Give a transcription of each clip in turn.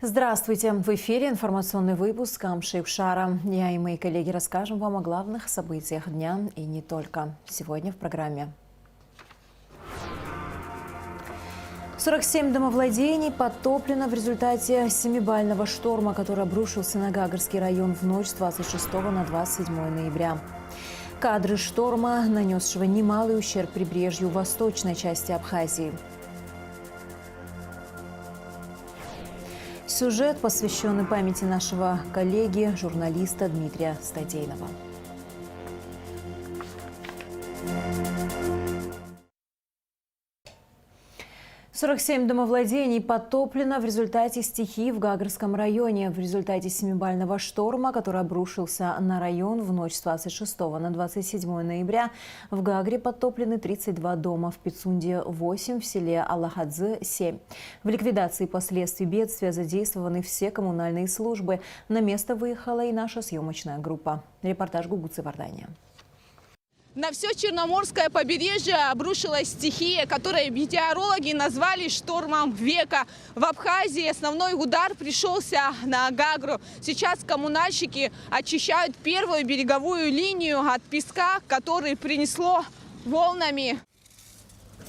Здравствуйте! В эфире информационный выпуск Амшейбшара. Я и мои коллеги расскажем вам о главных событиях дня и не только. Сегодня в программе. 47 домовладений подтоплено в результате 7-бального шторма, который обрушился на Гагарский район в ночь с 26 на 27 ноября. Кадры шторма, нанесшего немалый ущерб прибрежью восточной части Абхазии. Сюжет, посвященный памяти нашего коллеги, журналиста Дмитрия Статейнова. – 47 домовладений подтоплено в результате стихии в Гагарском районе. В результате 7-бального шторма, который обрушился на район в ночь с 26 на 27 ноября, в Гагре подтоплены 32 дома, в Пицунде 8, в селе Аллахадзе 7. В ликвидации последствий бедствия задействованы все коммунальные службы. На место выехала и наша съемочная группа. Репортаж Гугуцы Вардания. На все Черноморское побережье обрушилась стихия, которую метеорологи назвали штормом века. В Абхазии основной удар пришелся на Гагру. Сейчас коммунальщики очищают первую береговую линию от песка, который принесло волнами.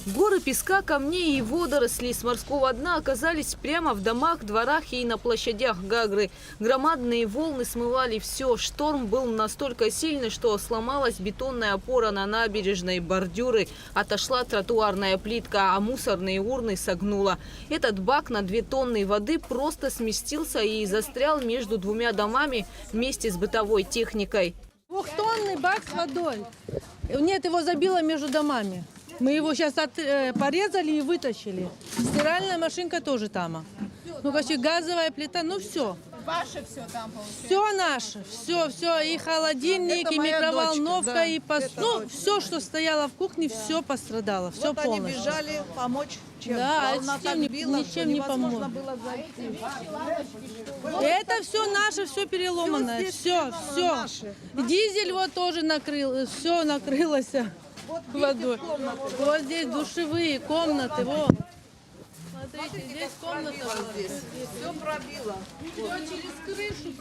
Горы песка, камней и водорослей с морского дна оказались прямо в домах, дворах и на площадях Гагры. Громадные волны смывали все. Шторм был настолько сильный, что сломалась бетонная опора на набережной, бордюры, отошла тротуарная плитка, а мусорные урны согнула. Этот бак на 2 тонны воды просто сместился и застрял между 2 домами вместе с бытовой техникой. 2-тонный бак с водой. Нет, его забило между домами. Мы его сейчас порезали и вытащили. Стиральная машинка тоже там. Ну, короче, газовая плита, ну все. Ваше все там получилось? Все наше, все. И холодильник, и микроволновка, дочка, да. И ну, все, что стояло в кухне, все пострадало, все вот полностью. Они бежали помочь, чем да, ничем не поможет. Это все наше, все переломанное, все. Дизель вот тоже накрыл, все накрылось. Вот водой. Вот здесь душевые комнаты. Вот. Смотрите, здесь комната. Здесь. Все пробило. Все через крышу.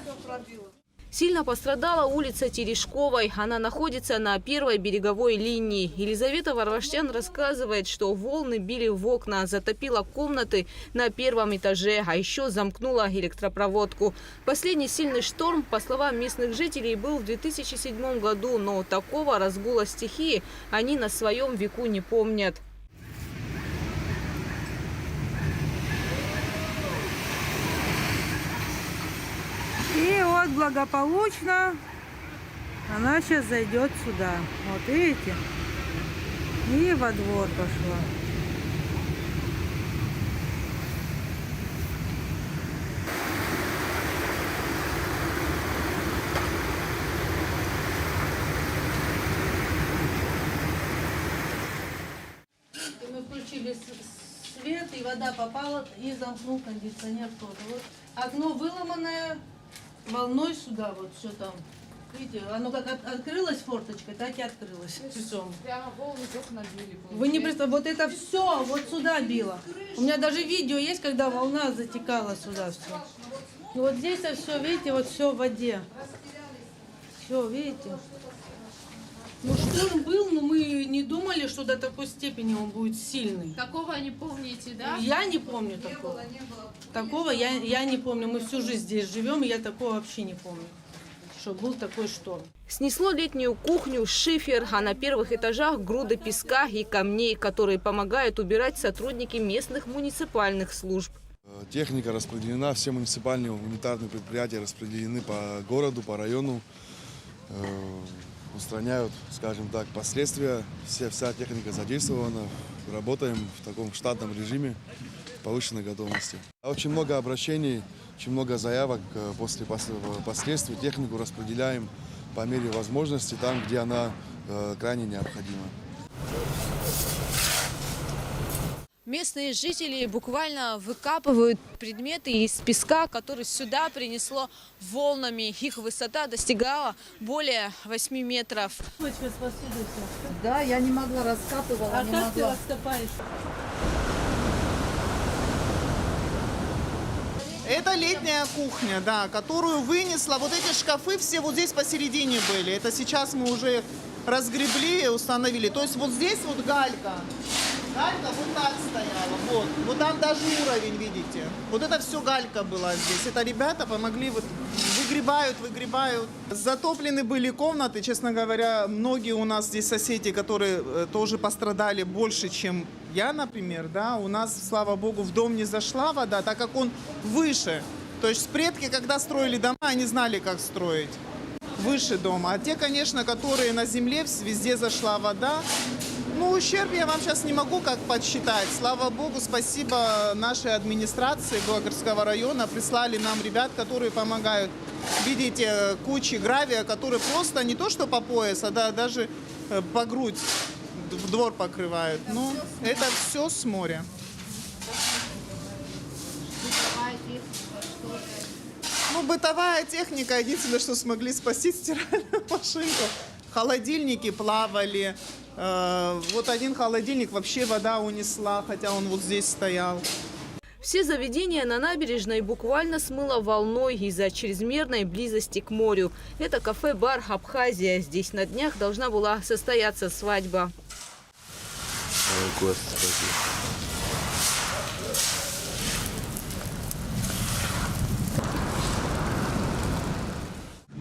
Все пробило. Сильно пострадала улица Терешковой. Она находится на первой береговой линии. Елизавета Варваштян рассказывает, что волны били в окна, затопило комнаты на 1-м этаже, а еще замкнула электропроводку. Последний сильный шторм, по словам местных жителей, был в 2007 году, но такого разгула стихии они на своем веку не помнят. И вот благополучно она сейчас зайдет сюда. Вот видите? И во двор пошла. И мы включили свет, и вода попала, и замкнул кондиционер тоже. Вот окно выломанное. Волной сюда, вот все там. Видите, оно как открылось форточкой, так и открылось. Прямо волны окна били. Вы не представляете, вот это все вот сюда било. У меня даже видео есть, когда волна затекала сюда все. И вот здесь все, видите, вот все в воде. Все, видите. Ну шторм был, но мы не думали, что до такой степени он будет сильный. Такого не помните, да? Я не помню такого. Такого я не помню. Мы всю жизнь здесь живем, и я такого вообще не помню, что был такой шторм. Снесло летнюю кухню, шифер, а на 1-х этажах груды песка и камней, которые помогают убирать сотрудники местных муниципальных служб. Техника распределена, все муниципальные гуманитарные предприятия распределены по городу, по району. Устраняют, скажем так, последствия. Вся техника задействована. Работаем в таком штатном режиме повышенной готовности. Очень много обращений, очень много заявок. После последствий технику распределяем по мере возможности там, где она крайне необходима. Местные жители буквально выкапывают предметы из песка, который сюда принесло волнами. Их высота достигала более 8 метров. Да, я не могла, раскапывала, А не как ты могла. раскопаешь? Это летняя кухня, да, которую вынесла. Вот эти шкафы все вот здесь посередине были. Это сейчас мы уже разгребли и установили. То есть вот здесь вот галька. Галька вот так стояла. Вот. Вот там даже уровень, видите. Вот это все галька была здесь. Это ребята помогли, вот выгребают. Затоплены были комнаты. Честно говоря, многие у нас здесь соседи, которые тоже пострадали больше, чем я, например. Да? У нас, слава богу, в дом не зашла вода, так как он выше. То есть предки, когда строили дома, они знали, как строить. Выше дома. А те, конечно, которые на земле, везде зашла вода. Ну, ущерб я вам сейчас не могу как подсчитать. Слава богу, спасибо нашей администрации Гагарского района. Прислали нам ребят, которые помогают. Видите, кучи гравия, которые просто не то что по пояс, а даже по грудь в двор покрывают. Ну, это все с моря. Ну, бытовая техника, единственное, что смогли спасти, стиральную машинку. Холодильники плавали. Вот один холодильник вообще вода унесла, хотя он вот здесь стоял. Все заведения на набережной буквально смыло волной из-за чрезмерной близости к морю. Это кафе-бар «Абхазия». Здесь на днях должна была состояться свадьба. Господи.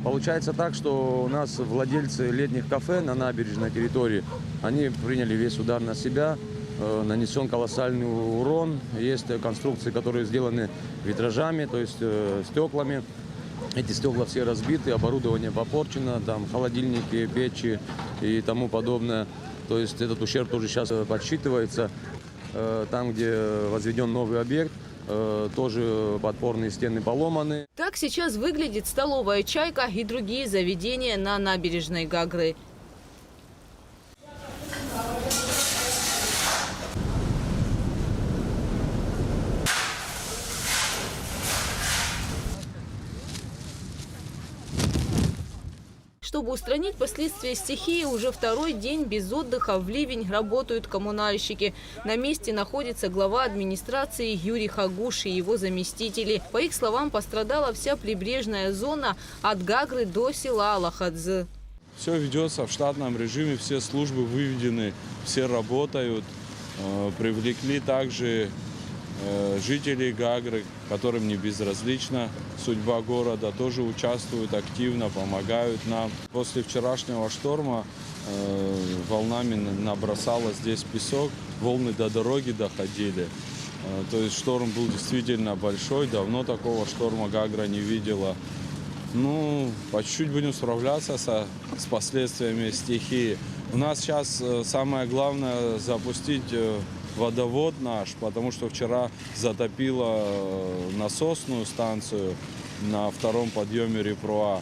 Получается так, что у нас владельцы летних кафе на набережной территории, они приняли весь удар на себя, нанесен колоссальный урон. Есть конструкции, которые сделаны витражами, то есть стеклами. Эти стекла все разбиты, оборудование попорчено, там холодильники, печи и тому подобное. То есть этот ущерб тоже сейчас подсчитывается. Там, где возведен новый объект, тоже подпорные стены поломаны. Так сейчас выглядит столовая «Чайка» и другие заведения на набережной Гагры. Чтобы устранить последствия стихии, уже второй день без отдыха в ливень работают коммунальщики. На месте находится глава администрации Юрий Хагуш и его заместители. По их словам, пострадала вся прибрежная зона от Гагры до села Алахадзе. Все ведется в штатном режиме, все службы выведены, все работают. Привлекли также жителей Гагры, которым не безразлична судьба города, тоже участвуют активно, помогают нам. После вчерашнего шторма волнами набросало здесь песок, волны до дороги доходили. То есть шторм был действительно большой, давно такого шторма Гагра не видела. Ну, по чуть-чуть будем справляться с последствиями стихии. У нас сейчас самое главное запустить водовод наш, потому что вчера затопило насосную станцию на втором подъеме Репруа.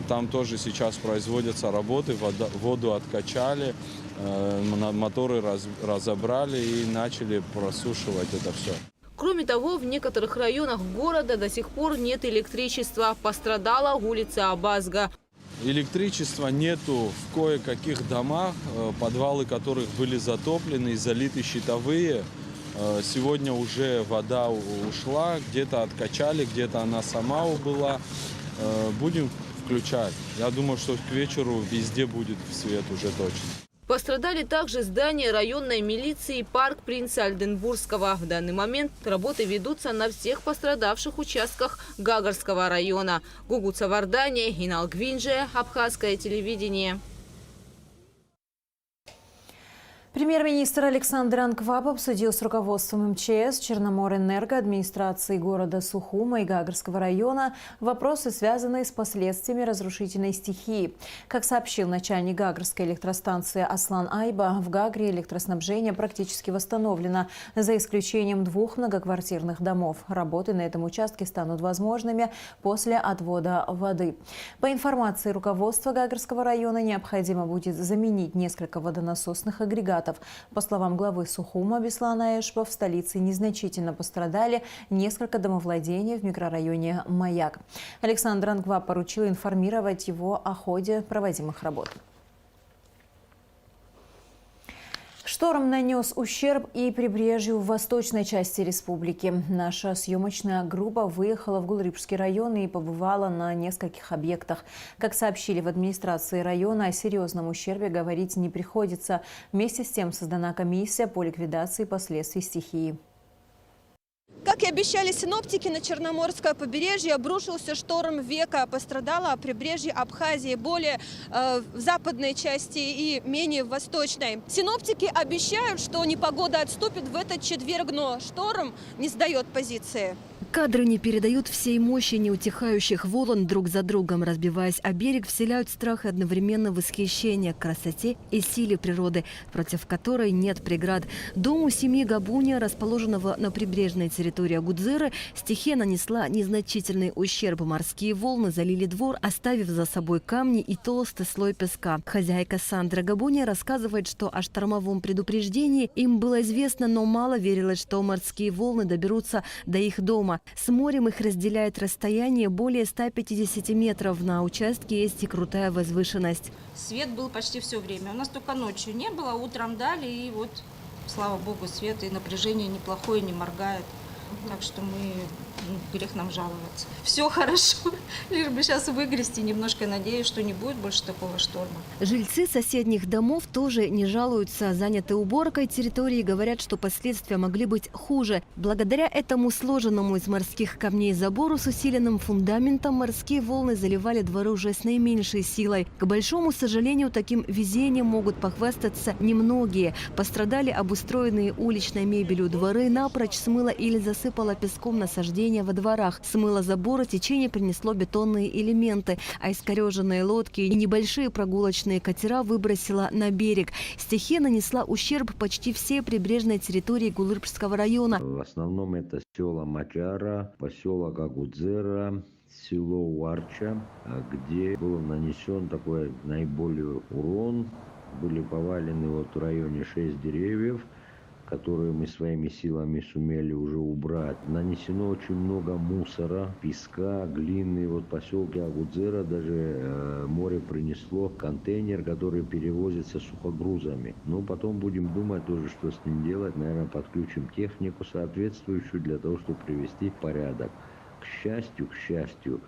Там тоже сейчас производятся работы, воду откачали, моторы разобрали и начали просушивать это все. Кроме того, в некоторых районах города до сих пор нет электричества. Пострадала улица Абазга. Электричества нету в кое-каких домах, подвалы которых были затоплены и залиты щитовые. Сегодня уже вода ушла, где-то откачали, где-то она сама убыла. Будем включать. Я думаю, что к вечеру везде будет свет уже точно. Пострадали также здания районной милиции и парк Принца Альденбургского. В данный момент работы ведутся на всех пострадавших участках Гагарского района. Гугуца Вардания, Инал Гвинже, Абхазское телевидение. Премьер-министр Александр Ангваб обсудил с руководством МЧС, Черноморэнерго, администрации города Сухума и Гагарского района вопросы, связанные с последствиями разрушительной стихии. Как сообщил начальник Гагарской электростанции Аслан Айба, в Гагре электроснабжение практически восстановлено, за исключением 2 многоквартирных домов. Работы на этом участке станут возможными после отвода воды. По информации руководства Гагарского района, необходимо будет заменить несколько водонасосных агрегатов. По словам главы Сухума Беслана Эшба, в столице незначительно пострадали несколько домовладений в микрорайоне Маяк. Александр Ангваб поручил информировать его о ходе проводимых работ. Шторм нанес ущерб и прибрежью в восточной части республики. Наша съемочная группа выехала в Гулрипский район и побывала на нескольких объектах. Как сообщили в администрации района, о серьезном ущербе говорить не приходится. Вместе с тем создана комиссия по ликвидации последствий стихии. Как и обещали синоптики, на Черноморское побережье обрушился шторм века. Пострадало прибрежье Абхазии, более в западной части и менее в восточной. Синоптики обещают, что непогода отступит в этот четверг, но шторм не сдает позиции. Кадры не передают всей мощи неутихающих волн друг за другом. Разбиваясь о берег, вселяют страх и одновременно восхищение к красоте и силе природы, против которой нет преград. Дому семьи Габуния, расположенного на прибрежной территории Агудзеры, стихия нанесла незначительный ущерб. Морские волны залили двор, оставив за собой камни и толстый слой песка. Хозяйка Сандра Габуния рассказывает, что о штормовом предупреждении им было известно, но мало верилось, что морские волны доберутся до их дома. С морем их разделяет расстояние более 150 метров. На участке есть и крутая возвышенность. Свет был почти все время. У нас только ночью не было, утром дали, и вот, слава богу, свет, и напряжение неплохое, не моргает. Так что грех нам жаловаться. Все хорошо, лишь бы сейчас выгрести немножко. Надеюсь, что не будет больше такого шторма. Жильцы соседних домов тоже не жалуются. Заняты уборкой территории, говорят, что последствия могли быть хуже. Благодаря этому сложенному из морских камней забору с усиленным фундаментом морские волны заливали дворы уже с наименьшей силой. К большому сожалению, таким везением могут похвастаться немногие. Пострадали обустроенные уличной мебелью дворы, напрочь смыло или засыпало песком насаждения во дворах. Смыло заборы, течение принесло бетонные элементы, а искореженные лодки и небольшие прогулочные катера выбросило на берег. Стихия нанесла ущерб почти всей прибрежной территории Гулрипского района. В основном это села Мачара, поселок Агудзера, село Уарча, где был нанесен такой наиболее урон. Были повалены в районе 6 деревьев, которые мы своими силами сумели уже убрать. Нанесено очень много мусора, песка, глины. В поселке Агудзера даже море принесло контейнер, который перевозится сухогрузами. Но потом будем думать тоже, что с ним делать. Наверное, подключим технику соответствующую для того, чтобы привести в порядок. К счастью,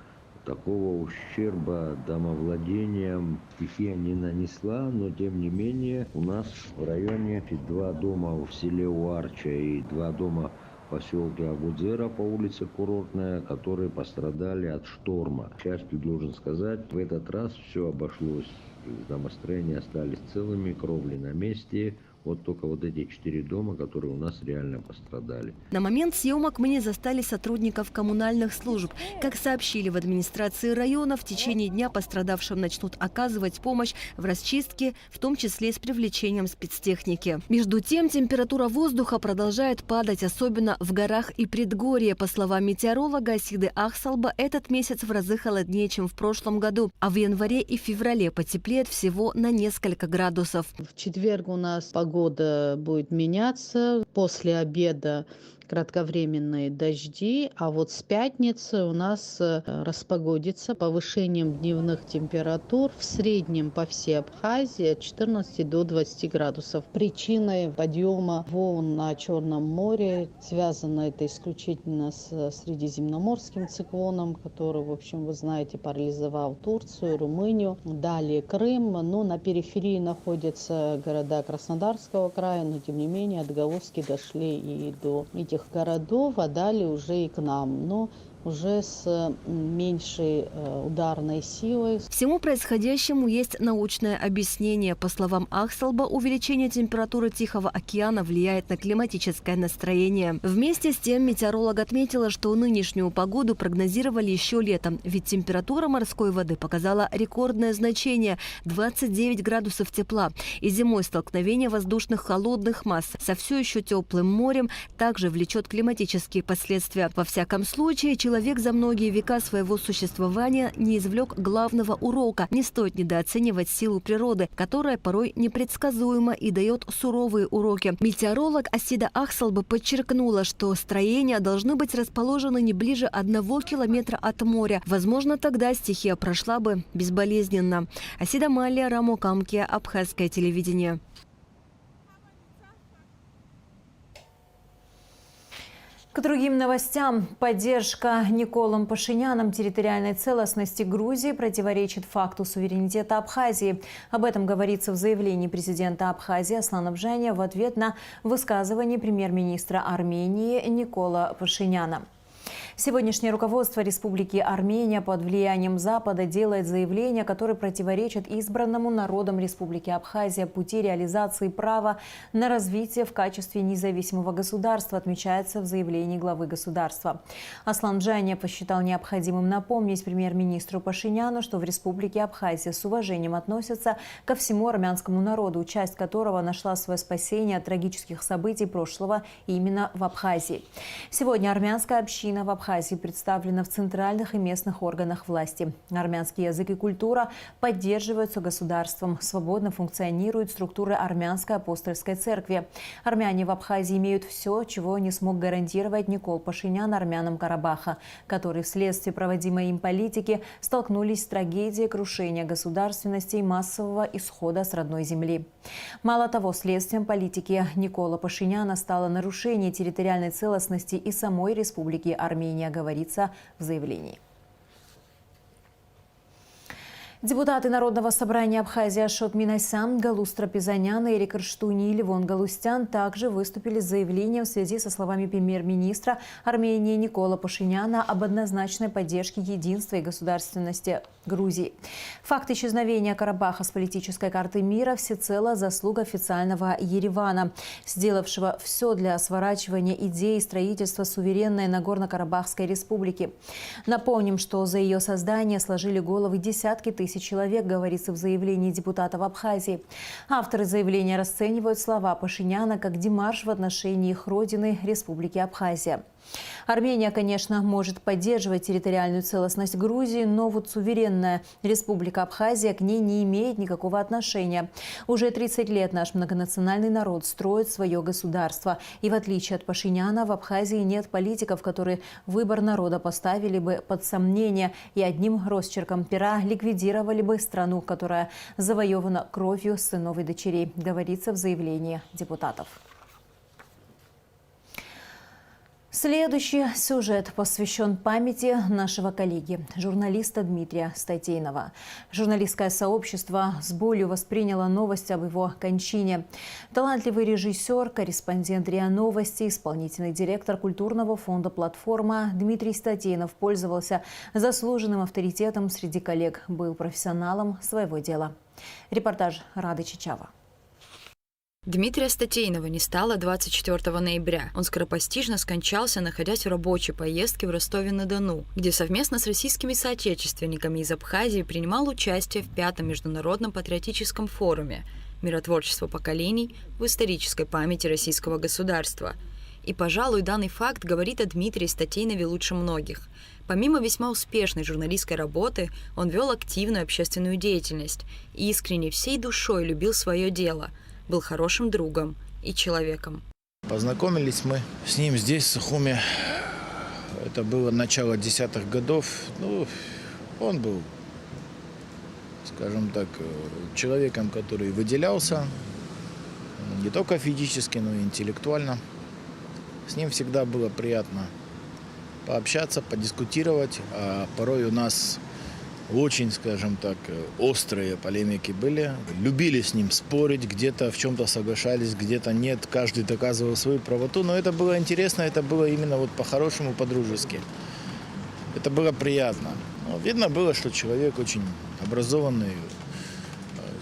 такого ущерба домовладениям стихия не нанесла, но тем не менее у нас в районе 2 дома в селе Уарча и 2 дома в поселке Агудзера по улице Курортная, которые пострадали от шторма. К счастью, должен сказать, в этот раз все обошлось. Домостроения остались целыми, кровли на месте. Вот только эти 4 дома, которые у нас реально пострадали. На момент съемок мы не застали сотрудников коммунальных служб. Как сообщили в администрации района, в течение дня пострадавшим начнут оказывать помощь в расчистке, в том числе с привлечением спецтехники. Между тем, температура воздуха продолжает падать, особенно в горах и предгорье. По словам метеоролога Асиды Ахсалба, этот месяц в разы холоднее, чем в прошлом году. А в январе и феврале потеплеет всего на несколько градусов. В четверг у нас погода будет меняться. После обеда кратковременные дожди, а вот с пятницы у нас распогодится повышением дневных температур в среднем по всей Абхазии от 14 до 20 градусов. Причиной подъема волн на Черном море связано это исключительно с средиземноморским циклоном, который, в общем, вы знаете, парализовал Турцию, Румынию, далее Крым. Но на периферии находятся города Краснодарского края, но тем не менее отголоски дошли и до этих городов, а далее уже и к нам, но уже с меньшей ударной силой. Всему происходящему есть научное объяснение. По словам Ахсалба, увеличение температуры Тихого океана влияет на климатическое настроение. Вместе с тем метеоролог отметила, что нынешнюю погоду прогнозировали еще летом, ведь температура морской воды показала рекордное значение – 29 градусов тепла. И зимой столкновение воздушных холодных масс со все еще теплым морем также влечет климатические последствия. Во всяком случае, человек за многие века своего существования не извлек главного урока. Не стоит недооценивать силу природы, которая порой непредсказуема и дает суровые уроки. Метеоролог Асида Ахсалба подчеркнула, что строения должны быть расположены не ближе 1 километра от моря. Возможно, тогда стихия прошла бы безболезненно. Асида Малия, Рамо Камкия, Абхазское телевидение. К другим новостям. Поддержка Николом Пашиняном территориальной целостности Грузии противоречит факту суверенитета Абхазии. Об этом говорится в заявлении президента Абхазии Аслана Бжаня в ответ на высказывание премьер-министра Армении Никола Пашиняна. Сегодняшнее руководство Республики Армения под влиянием Запада делает заявление, которое противоречит избранному народом Республики Абхазия пути реализации права на развитие в качестве независимого государства, отмечается в заявлении главы государства. Аслан Бжаня посчитал необходимым напомнить премьер-министру Пашиняну, что в Республике Абхазия с уважением относятся ко всему армянскому народу, часть которого нашла свое спасение от трагических событий прошлого именно в Абхазии. Сегодня армянская община в Абхазии представлена в центральных и местных органах власти. Армянский язык и культура поддерживаются государством. Свободно функционируют структуры Армянской апостольской церкви. Армяне в Абхазии имеют все, чего не смог гарантировать Никол Пашинян армянам Карабаха, которые вследствие проводимой им политики столкнулись с трагедией крушения государственности и массового исхода с родной земли. Мало того, следствием политики Никола Пашиняна стало нарушение территориальной целостности и самой Республики Армения, говорится в заявлении. Депутаты Народного собрания Абхазии Ашот Минасян, Галус Трапезанян, Эрик Рштуни и Левон Галустян также выступили с заявлением в связи со словами премьер-министра Армении Никола Пашиняна об однозначной поддержке единства и государственности Грузии. Факт исчезновения Карабаха с политической карты мира всецело заслуга официального Еревана, сделавшего все для сворачивания идеи строительства суверенной Нагорно-Карабахской республики. Напомним, что за ее создание сложили головы десятки тысяч человек, говорится в заявлении депутатов Абхазии. Авторы заявления расценивают слова Пашиняна как демарш в отношении их родины Республики Абхазия. Армения, конечно, может поддерживать территориальную целостность Грузии, но вот суверенная Республика Абхазия к ней не имеет никакого отношения. Уже 30 лет наш многонациональный народ строит свое государство. И в отличие от Пашиняна, в Абхазии нет политиков, которые выбор народа поставили бы под сомнение и одним росчерком пера ликвидировали бы страну, которая завоевана кровью сынов и дочерей, говорится в заявлении депутатов. Следующий сюжет посвящен памяти нашего коллеги, журналиста Дмитрия Статейнова. Журналистское сообщество с болью восприняло новость об его кончине. Талантливый режиссер, корреспондент РИА Новости, исполнительный директор культурного фонда «Платформа» Дмитрий Статейнов пользовался заслуженным авторитетом среди коллег, был профессионалом своего дела. Репортаж Рады Чичава. Дмитрия Статейнова не стало 24 ноября. Он скоропостижно скончался, находясь в рабочей поездке в Ростове-на-Дону, где совместно с российскими соотечественниками из Абхазии принимал участие в 5-м международном патриотическом форуме «Миротворчество поколений в исторической памяти российского государства». И, пожалуй, данный факт говорит о Дмитрии Статейнове лучше многих. Помимо весьма успешной журналистской работы, он вел активную общественную деятельность и искренне всей душой любил свое дело – был хорошим другом и человеком. Познакомились мы с ним здесь, в Сухуме. Это было начало 10-х годов. Он был, скажем так, человеком, который выделялся не только физически, но и интеллектуально. С ним всегда было приятно пообщаться, подискутировать. А порой у нас очень, скажем так, острые полемики были. Любили с ним спорить, где-то в чем-то соглашались, где-то нет. Каждый доказывал свою правоту, но это было интересно, это было именно вот по-хорошему, по-дружески. Это было приятно. Но видно было, что человек очень образованный,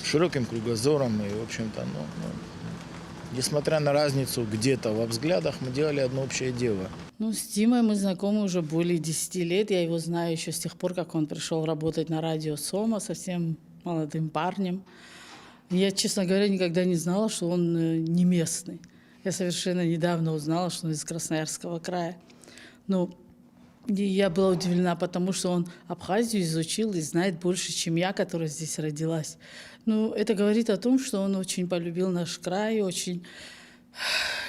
с широким кругозором. И, в общем-то, несмотря на разницу где-то во взглядах, мы делали одно общее дело. С Димой мы знакомы уже более 10 лет. Я его знаю еще с тех пор, как он пришел работать на радио «Сома», совсем молодым парнем. Я, честно говоря, никогда не знала, что он не местный. Я совершенно недавно узнала, что он из Красноярского края. И я была удивлена, потому что он Абхазию изучил и знает больше, чем я, которая здесь родилась. Это говорит о том, что он очень полюбил наш край, очень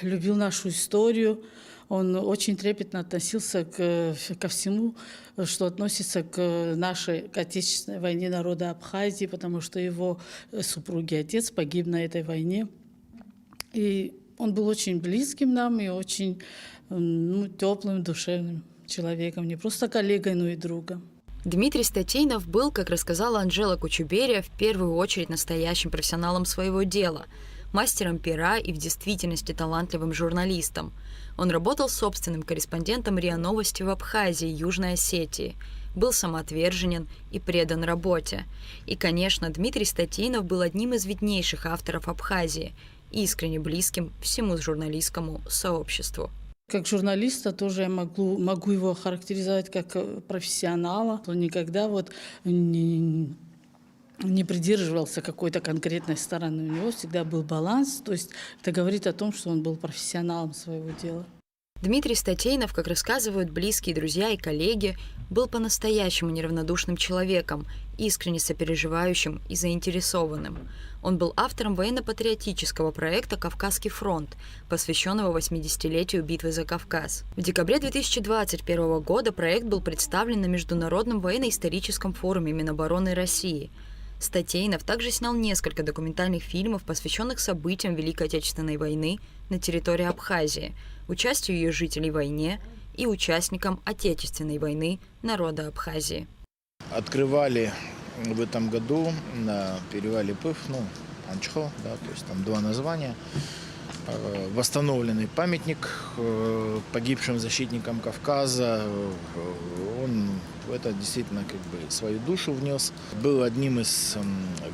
любил нашу историю. Он очень трепетно относился ко всему, что относится к нашей Отечественной войне народа Абхазии, потому что его супруг и отец погиб на этой войне. И он был очень близким нам и очень теплым, душевным человеком, не просто коллегой, но и другом. Дмитрий Статейнов был, как рассказала Анжела Кучуберия, в первую очередь настоящим профессионалом своего дела, мастером пера и в действительности талантливым журналистом. Он работал собственным корреспондентом РИА Новости в Абхазии, Южной Осетии, был самоотверженен и предан работе. И, конечно, Дмитрий Статейнов был одним из виднейших авторов Абхазии, искренне близким всему журналистскому сообществу. Как журналиста тоже я могу его характеризовать как профессионала. Он никогда не придерживался какой-то конкретной стороны. У него всегда был баланс. То есть это говорит о том, что он был профессионалом своего дела. Дмитрий Статейнов, как рассказывают близкие друзья и коллеги, был по-настоящему неравнодушным человеком, искренне сопереживающим и заинтересованным. Он был автором военно-патриотического проекта «Кавказский фронт», посвященного 80-летию битвы за Кавказ. В декабре 2021 года проект был представлен на Международном военно-историческом форуме Минобороны России. Статейнов также снял несколько документальных фильмов, посвященных событиям Великой Отечественной войны на территории Абхазии, участию ее жителей в войне и участникам Отечественной войны народа Абхазии. Открывали в этом году на перевале Пыв, Анчхо, да, то есть там 2 названия. Восстановленный памятник погибшим защитникам Кавказа. Он в это действительно свою душу внес. Был одним из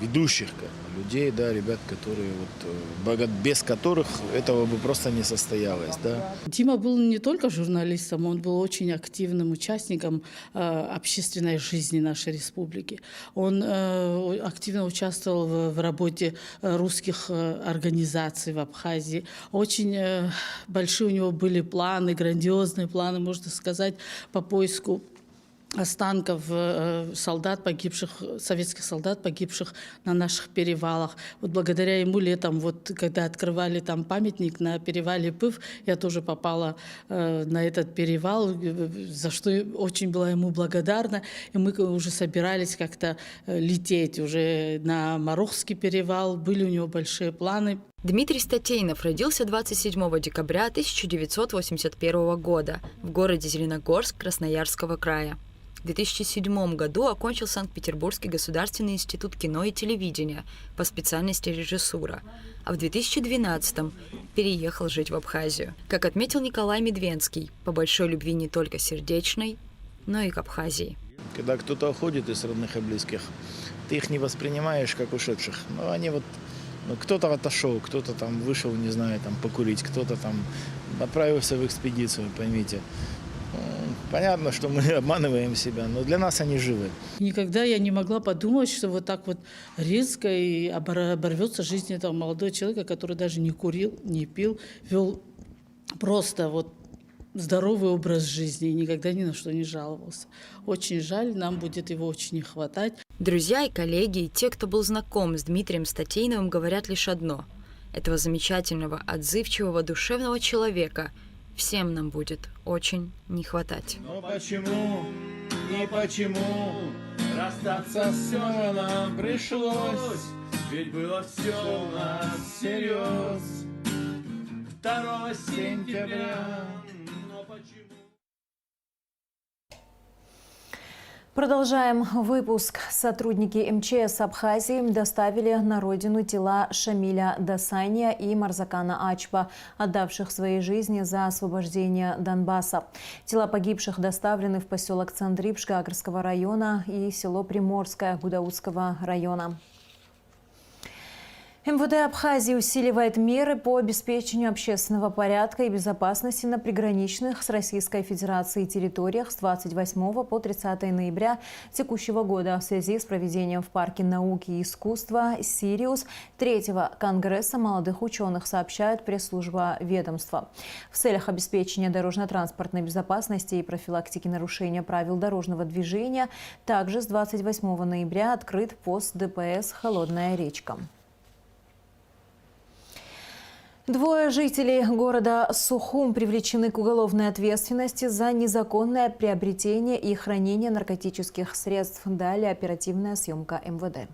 ведущих людей, да, ребят, которые без которых этого бы просто не состоялось. Да. Дима был не только журналистом, он был очень активным участником общественной жизни нашей республики. Он активно участвовал в работе русских организаций в Абхазии. Очень большие у него были планы, грандиозные планы, можно сказать, по поиску останков советских солдат, погибших на наших перевалах. Благодаря ему летом, когда открывали там памятник на перевале Пыв, я тоже попала на этот перевал, за что очень была ему благодарна. И мы уже собирались как-то лететь уже на Марохский перевал, были у него большие планы. Дмитрий Статейнов родился 27 декабря 1981 года в городе Зеленогорск Красноярского края. В 2007 году окончил Санкт-Петербургский государственный институт кино и телевидения по специальности режиссура, а в 2012 переехал жить в Абхазию. Как отметил Николай Медвенский, по большой любви не только сердечной, но и к Абхазии. Когда кто-то уходит из родных и близких, ты их не воспринимаешь как ушедших. Но они кто-то отошел, кто-то там вышел, не знаю, там покурить, кто-то там отправился в экспедицию, поймите. Понятно, что мы обманываем себя, но для нас они живы. Никогда я не могла подумать, что вот так резко и оборвется жизнь этого молодого человека, который даже не курил, не пил, вел просто здоровый образ жизни и никогда ни на что не жаловался. Очень жаль, нам будет его очень не хватать. Друзья и коллеги, и те, кто был знаком с Дмитрием Статейновым, говорят лишь одно. Этого замечательного, отзывчивого, душевного человека всем нам будет очень не хватать. Но почему расстаться снова нам пришлось? Ведь было все у нас всерьез. 2 сентября. Но почему? Продолжаем выпуск. Сотрудники МЧС Абхазии доставили на родину тела Шамиля Дасания и Марзакана Ачпа, отдавших свои жизни за освобождение Донбасса. Тела погибших доставлены в поселок Цандрипш Гагарского района и село Приморское Гудаутского района. МВД Абхазии усиливает меры по обеспечению общественного порядка и безопасности на приграничных с Российской Федерацией территориях с 28 по 30 ноября текущего года в связи с проведением в Парке науки и искусства «Сириус» 3-го Конгресса молодых ученых, сообщает пресс-служба ведомства. В целях обеспечения дорожно-транспортной безопасности и профилактики нарушения правил дорожного движения также с 28 ноября открыт пост ДПС «Холодная речка». 2 жителей города Сухум привлечены к уголовной ответственности за незаконное приобретение и хранение наркотических средств. Далее оперативная съемка МВД.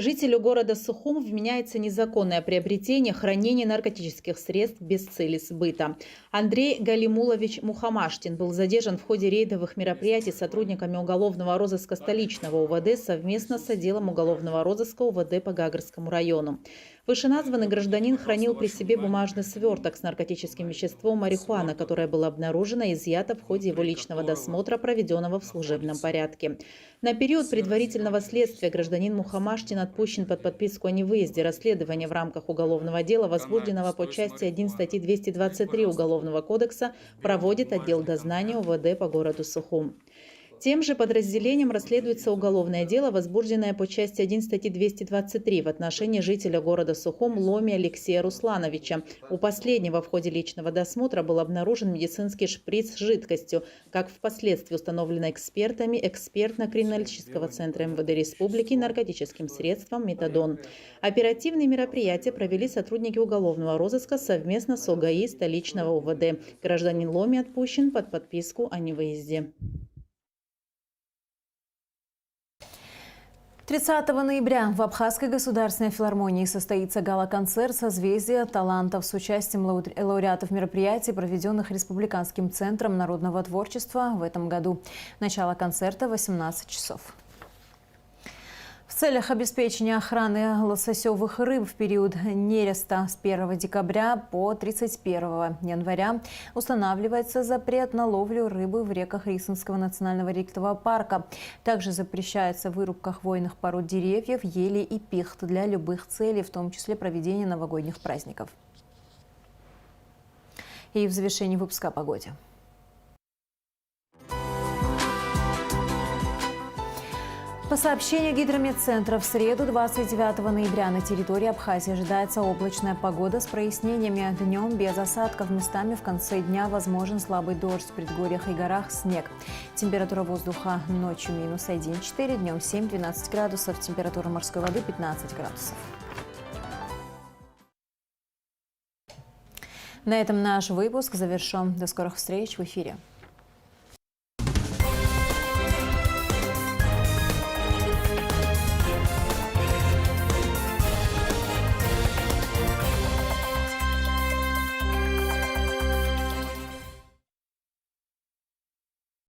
Жителю города Сухум вменяется незаконное приобретение, хранение наркотических средств без цели сбыта. Андрей Галимулович Мухамаштин был задержан в ходе рейдовых мероприятий сотрудниками уголовного розыска столичного УВД совместно с отделом уголовного розыска УВД по Гагрскому району. Вышеназванный гражданин хранил при себе бумажный сверток с наркотическим веществом марихуана, которое было обнаружено и изъято в ходе его личного досмотра, проведенного в служебном порядке. На период предварительного следствия гражданин Мухамаштин отпущен под подписку о невыезде. Расследование в рамках уголовного дела, возбужденного по части 1 статьи 223 Уголовного кодекса, проводит отдел дознания УВД по городу Сухум. Тем же подразделением расследуется уголовное дело, возбужденное по части 1 статьи 223 в отношении жителя города Сухум Ломи Алексея Руслановича. У последнего в ходе личного досмотра был обнаружен медицинский шприц с жидкостью, как впоследствии установлено экспертами экспертно-криминалистического центра МВД Республики наркотическим средством метадон. Оперативные мероприятия провели сотрудники уголовного розыска совместно с ОГАИ столичного УВД. Гражданин Ломи отпущен под подписку о невыезде. 30 ноября в Абхазской государственной филармонии состоится гала-концерт «Созвездие талантов» с участием лауреатов мероприятий, проведенных Республиканским центром народного творчества в этом году. Начало концерта в 18 часов. В целях обеспечения охраны лососевых рыб в период нереста с 1 декабря по 31 января устанавливается запрет на ловлю рыбы в реках Рисинского национального ректового парка. Также запрещается вырубка хвойных пород деревьев, ели и пихт для любых целей, в том числе проведения новогодних праздников. И в завершении выпуска о погоде. По сообщению гидрометцентра, в среду 29 ноября на территории Абхазии ожидается облачная погода с прояснениями. Днем без осадков, местами в конце дня возможен слабый дождь, в предгорьях и горах снег. Температура воздуха ночью минус 1,4, днем 7-12 градусов, температура морской воды 15 градусов. На этом наш выпуск завершен. До скорых встреч в эфире.